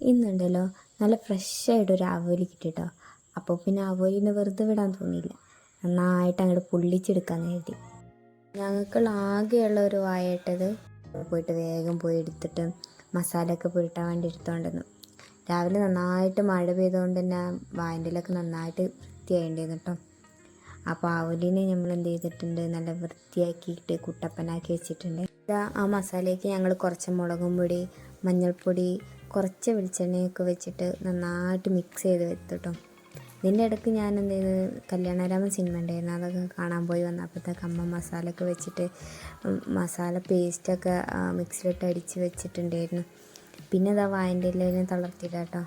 ഇന്നുണ്ടല്ലോ നല്ല ഫ്രഷായിട്ടൊരു ആവോലി കിട്ടിട്ടോ. അപ്പോൾ പിന്നെ ആവോലിനെ വെറുതെ വിടാൻ തോന്നിയില്ല, നന്നായിട്ട് അങ്ങോട്ട് പൊള്ളിച്ചെടുക്കാൻ കരുതി. ഞങ്ങൾക്കുള്ള ആകെയുള്ള ഒരു വായട്ടത് പോയിട്ട് വേഗം പോയി എടുത്തിട്ട് മസാലയൊക്കെ പുരട്ടാൻ വേണ്ടി എടുത്തുകൊണ്ടിരുന്നു. രാവിലെ നന്നായിട്ട് മഴ പെയ്തുകൊണ്ട് തന്നെ വായൻ്റെലൊക്കെ നന്നായിട്ട് വൃത്തിയായിണ്ടായിരുന്നു കേട്ടോ. അപ്പോൾ ആവോലിനെ നമ്മൾ എന്ത് ചെയ്തിട്ടുണ്ട്, നല്ല വൃത്തിയാക്കിയിട്ട് കുട്ടപ്പനാക്കി വെച്ചിട്ടുണ്ട്. ആ മസാലയ്ക്ക് ഞങ്ങൾ കുറച്ച് മുളകും പൊടി, മഞ്ഞൾപ്പൊടി, കുറച്ച് വെളിച്ചെണ്ണയൊക്കെ വെച്ചിട്ട് നന്നായിട്ട് മിക്സ് ചെയ്ത് വെച്ചിട്ടോ. ഇതിൻ്റെ ഇടയ്ക്ക് ഞാൻ എന്ത് ചെയ്ത്, കല്യാണരാമൻ സിനിമ ഉണ്ടായിരുന്നു, അതൊക്കെ കാണാൻ പോയി വന്നപ്പോഴത്തേക്ക് അമ്മ മസാലയൊക്കെ വെച്ചിട്ട് മസാല പേസ്റ്റൊക്കെ മിക്സിയിലിട്ട് അടിച്ച് വെച്ചിട്ടുണ്ടായിരുന്നു. പിന്നെ ഇതാ വായൻ്റെ ഇലയിൽ തളർത്തിയില്ല കേട്ടോ.